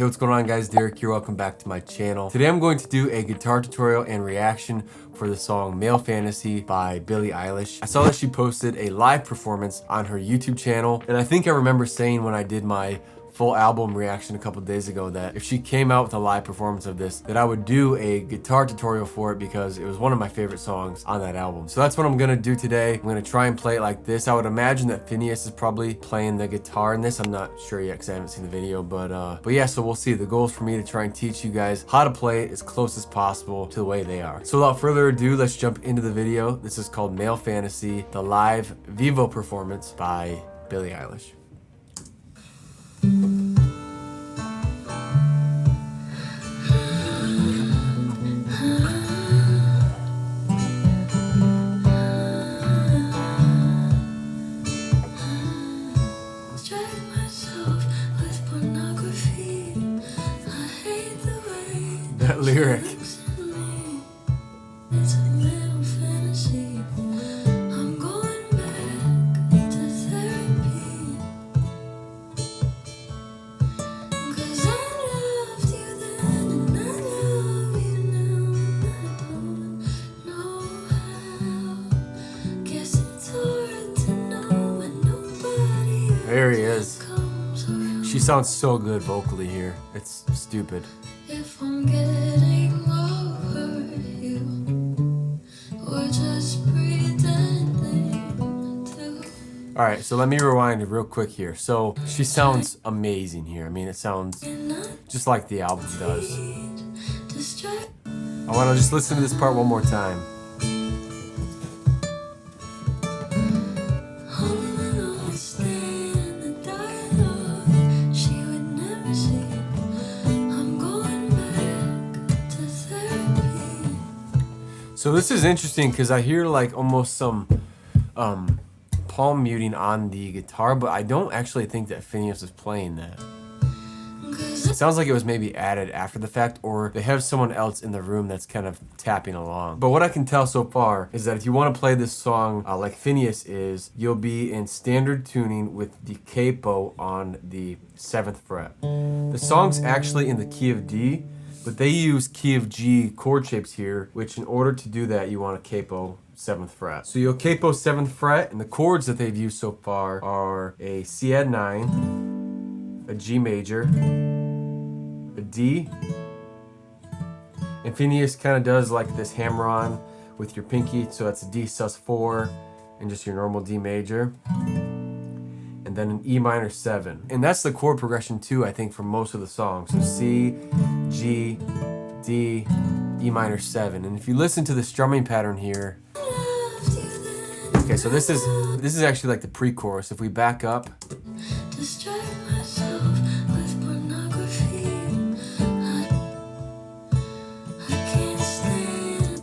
Hey, what's going on guys? Derrik here, welcome back to my channel. Today I'm going to do a guitar tutorial and reaction for the song Male Fantasy by Billie Eilish. I saw that she posted a live performance on her YouTube channel, and I think I remember saying when I did my full album reaction a couple days ago that if she came out with a live performance of this, that I would do a guitar tutorial for it because it was one of my favorite songs on that album. So that's what I'm gonna do today. I'm gonna try and play it like this. I would imagine that Finneas is probably playing the guitar in this. I'm not sure yet because I haven't seen the video, but yeah, so we'll see. The goal is for me to try and teach you guys how to play it as close as possible to the way they are. So without further ado, let's jump into the video. This is called Male Fantasy, the live VEVO performance by Billie Eilish. That lyric. It's a little fantasy. I'm going back to therapy. 'Cause I loved you then and I love you now and I don't know how. Guess it's hard to know when nobody There he is. comes around. She sounds so good vocally here. It's stupid. If I'm getting over you, or just pretending to. All right, so let me rewind real quick here. So she sounds amazing here. I mean, it sounds just like the album does. I want to just listen to this part one more time. So this is interesting because I hear like almost some palm muting on the guitar, but I don't actually think that Finneas is playing that. It sounds like it was maybe added after the fact, or they have someone else in the room that's kind of tapping along. But what I can tell so far is that if you want to play this song like Finneas is, you'll be in standard tuning with the capo on the 7th fret. The song's actually in the key of D, but they use key of G chord shapes here, which in order to do that, you want a capo 7th fret. So you'll capo 7th fret, and the chords that they've used so far are a C add 9, a G major, a D, and Finneas kind of does like this hammer on with your pinky, so that's a D sus 4, and just your normal D major, and then an E minor 7. And that's the chord progression too, I think, for most of the songs. So C, G, D, E minor 7. And if you listen to the strumming pattern here, okay, so this is actually like the pre-chorus. If we back up,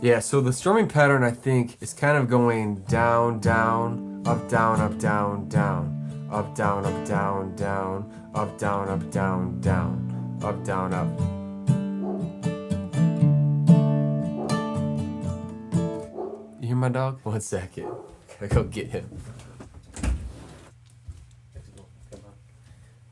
yeah, so the strumming pattern I think is kind of going down, down, up, down, up, down, down. Up, down, up, down, down, up, down, up, down, down, up, down, up. You hear my dog? 1 second. Gotta go get him.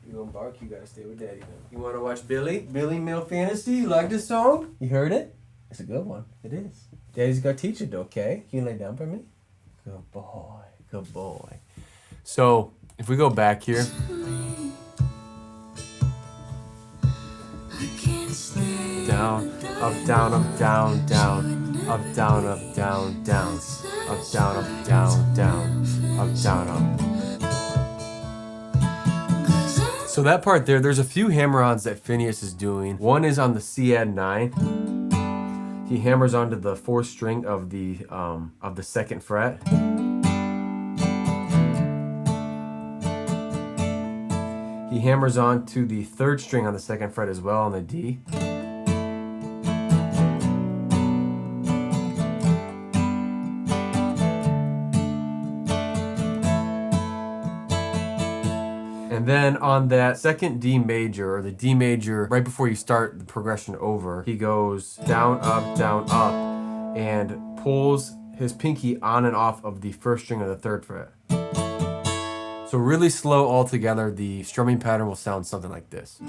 You gonna bark? You gotta stay with Daddy then. You wanna watch Billie? Billie Male Fantasy? You like this song? You heard it? It's a good one. It is. Daddy's gonna teach it, okay? Can you lay down for me? Good boy. Good boy. So, if we go back here, down, up, down, up, down, down, up, down, up, down, down, up, down, up, down, down, up, down, up. So that part there's a few hammer-ons that Finneas is doing. One is on the C add 9. He hammers onto the 4th string of the 2nd fret. He hammers on to the 3rd string on the 2nd fret as well on the D. And then on that 2nd D major, or the D major, right before you start the progression over, he goes down, up, and pulls his pinky on and off of the 1st string of the 3rd fret. So really slow all together, the strumming pattern will sound something like this.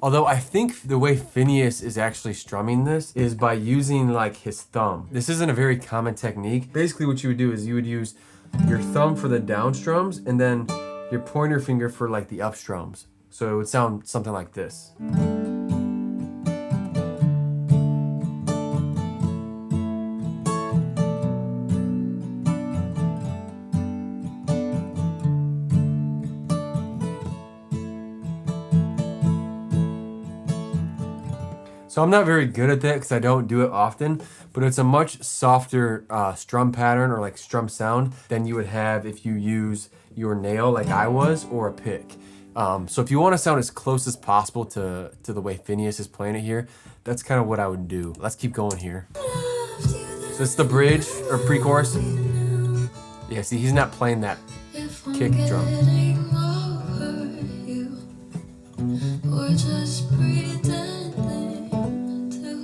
Although I think the way Finneas is actually strumming this is by using like his thumb. This isn't a very common technique. Basically what you would do is you would use your thumb for the down strums and then your pointer finger for like the up strums. So it would sound something like this. So I'm not very good at that because I don't do it often, but it's a much softer strum pattern or like strum sound than you would have if you use your nail like I was or a pick. So if you want to sound as close as possible to the way Finneas is playing it here, that's kind of what I would do. Let's keep going here. So it's the bridge or pre-chorus. Yeah, see, he's not playing that kick drum. Or just pretending to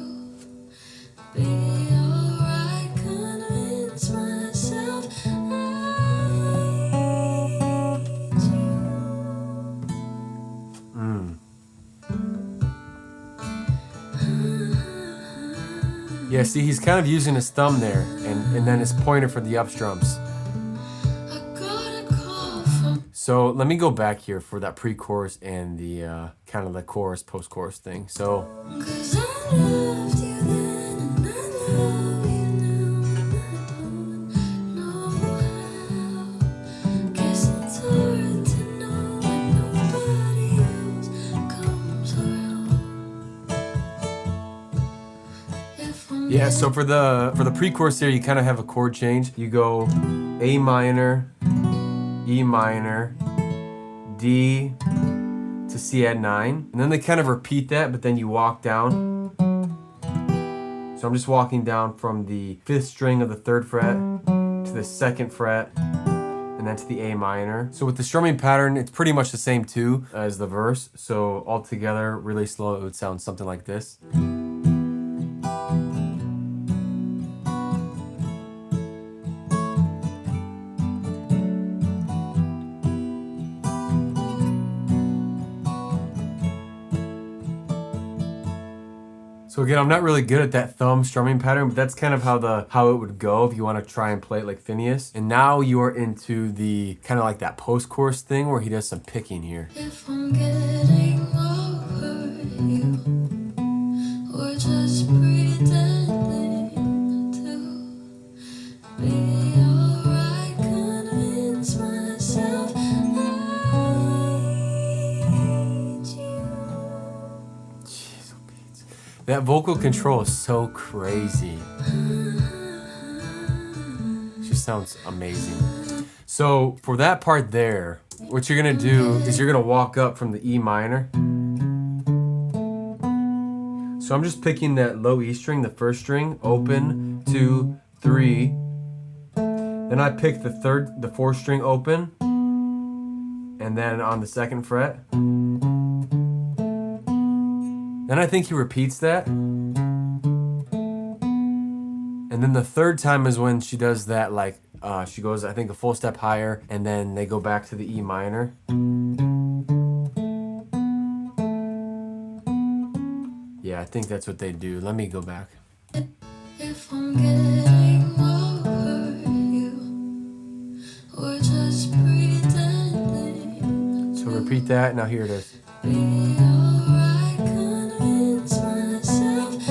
be alright, convince myself I hate you. Yeah, see, he's kind of using his thumb there and then his pointer for the up strums. So let me go back here for that pre-chorus and the kind of the chorus, post-chorus thing. So. Yeah, so for the pre-chorus here, you kind of have a chord change. You go A minor, E minor, D to C add 9. And then they kind of repeat that, but then you walk down. So I'm just walking down from the 5th string of the 3rd fret to the 2nd fret and then to the A minor. So with the strumming pattern, it's pretty much the same too as the verse. So all together, really slow, it would sound something like this. So again, I'm not really good at that thumb strumming pattern, but that's kind of how it would go if you want to try and play it like Finneas. And now you're into the kind of like that post-chorus thing where he does some picking here. If I'm getting over you, or just pretending to be alright, convince myself I hate you. Jeez, oh, Pete. That vocal control is so crazy. It just sounds amazing. So for that part there, what you're gonna do is you're gonna walk up from the E minor. So I'm just picking that low E string, the 1st string, open, 2, 3. Then I pick the 4th string open, and then on the 2nd fret. Then I think he repeats that. And then the 3rd time is when she does that, like, she goes, I think, a full step higher, and then they go back to the E minor. Yeah, I think that's what they do. Let me go back. If I'm getting over you, or just pretending. So repeat that. Now here it is. Be alright, convince myself I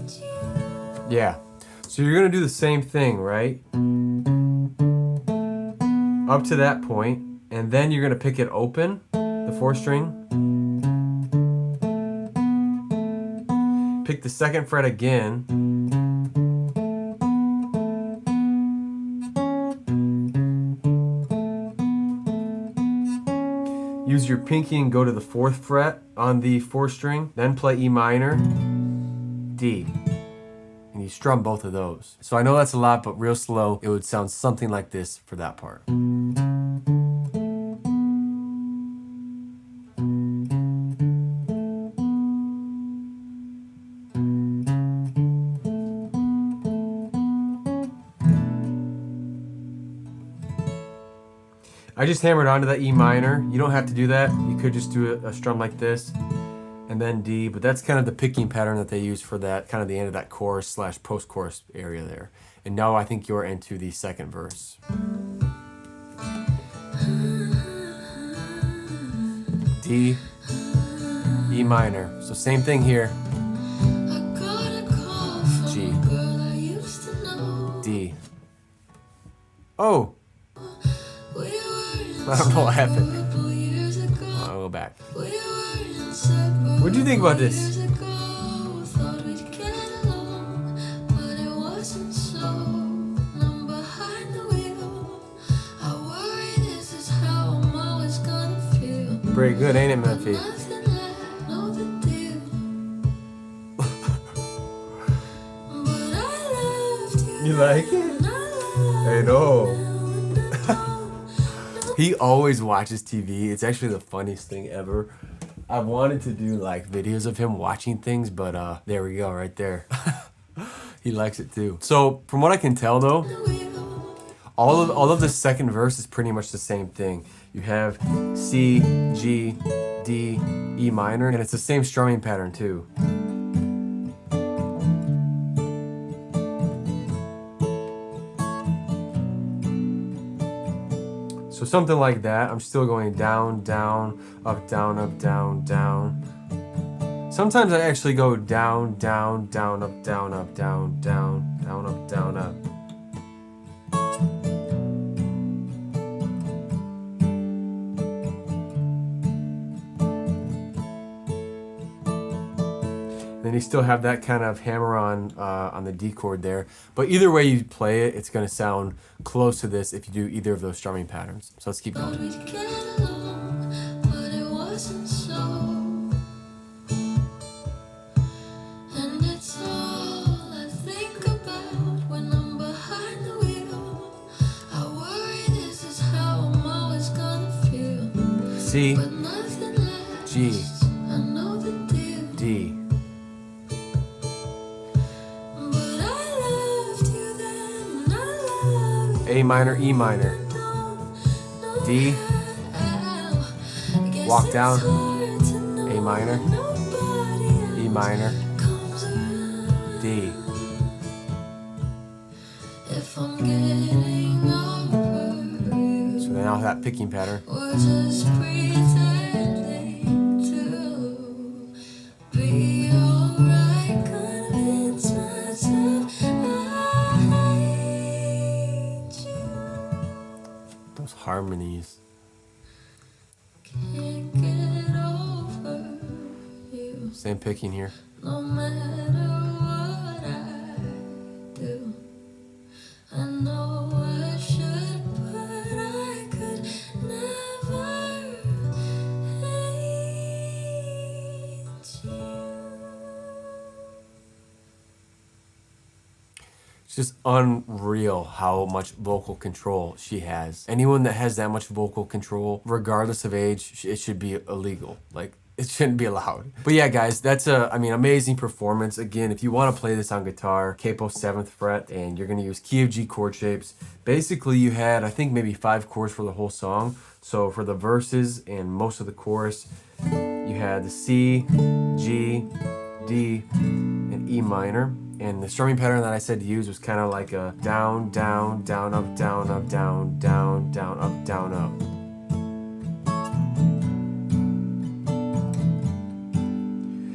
hate you. Yeah. So you're gonna do the same thing, right? Up to that point, and then you're gonna pick it open, the 4th string. Pick the 2nd fret again. Use your pinky and go to the 4th fret on the 4th string, then play E minor, D. And you strum both of those. So I know that's a lot, but real slow, it would sound something like this for that part. I just hammered onto that E minor. You don't have to do that. You could just do a strum like this and then D, but that's kind of the picking pattern that they use for that, kind of the end of that chorus slash post-chorus area there. And now I think you're into the second verse. D, E minor. So same thing here. G, D. Oh! I don't know what happened. I'll go back. What do you think about this? Pretty good, ain't it, Memphis? You like it? I know. He always watches TV. It's actually the funniest thing ever. I wanted to do like videos of him watching things, but there we go, right there. He likes it too. So from what I can tell though, all of the second verse is pretty much the same thing. You have C, G, D, E minor, and it's the same strumming pattern too. So something like that. I'm still going down, down, up, down, up, down, down. Sometimes I actually go down, down, down, up, down, up, down, down, down, up, down, up. Then you still have that kind of hammer on the D chord there. But either way you play it, it's going to sound close to this if you do either of those strumming patterns. So let's keep going. C, G, D. A minor, E minor, D, walk down, A minor, E minor, D. So now that picking pattern. Those harmonies. Same picking here. No matter what I do, I know I should, but I could never hate you. It's just unreal how much vocal control she has. Anyone that has that much vocal control, regardless of age, it should be illegal. Like, it shouldn't be allowed. But yeah, guys, that's amazing performance. Again, if you want to play this on guitar, capo 7th fret, and you're going to use key of G chord shapes. Basically, you had, I think, maybe 5 chords for the whole song. So for the verses and most of the chorus, you had the C, G, D, and E minor. And the strumming pattern that I said to use was kind of like a down, down, down, up, down, up, down, down, down, up, down, up.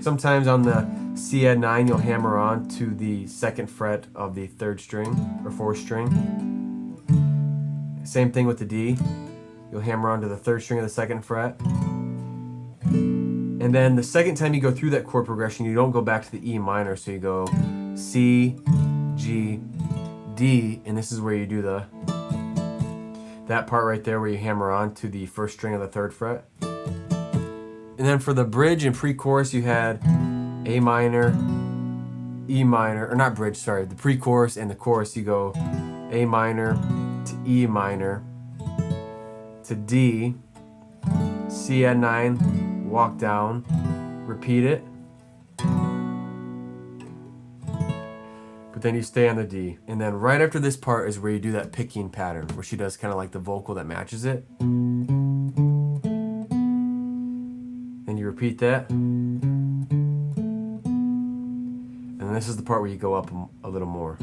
Sometimes on the C add 9, you'll hammer on to the 2nd fret of the 3rd string or 4th string. Same thing with the D. You'll hammer on to the 3rd string of the 2nd fret. And then the second time you go through that chord progression, you don't go back to the E minor, so you go C, G, D, and this is where you do that part right there where you hammer on to the 1st string of the 3rd fret. And then for the bridge and pre-chorus, you had A minor, E minor, or not bridge, sorry, the pre-chorus and the chorus, you go A minor to E minor to D, C add 9, walk down, repeat it, but then you stay on the D. And then right after this part is where you do that picking pattern, where she does kind of like the vocal that matches it. repeat that. And then this is the part where you go up a little more.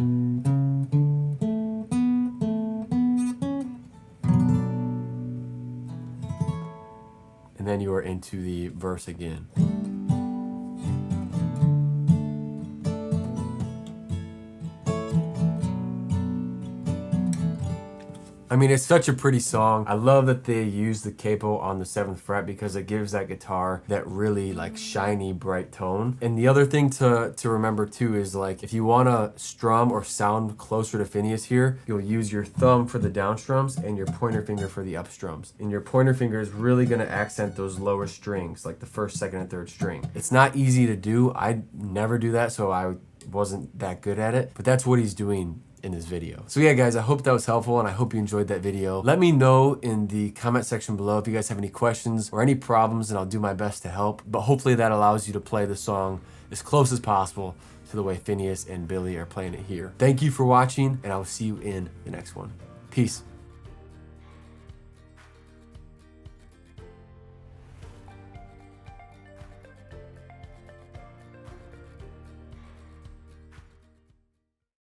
And then you are into the verse again. I mean, it's such a pretty song. I love that they use the capo on the 7th fret because it gives that guitar that really like shiny, bright tone. And the other thing to remember too is like if you want to strum or sound closer to Finneas here, you'll use your thumb for the down strums and your pointer finger for the up strums. And your pointer finger is really going to accent those lower strings, like the 1st, 2nd, and 3rd string. It's not easy to do. I never do that, so I wasn't that good at it. But that's what he's doing in this video. So yeah, guys, I hope that was helpful and I hope you enjoyed that video. Let me know in the comment section below if you guys have any questions or any problems, and I'll do my best to help. But hopefully that allows you to play the song as close as possible to the way Finneas and Billie are playing it here. Thank you for watching, and I'll see you in the next one. Peace.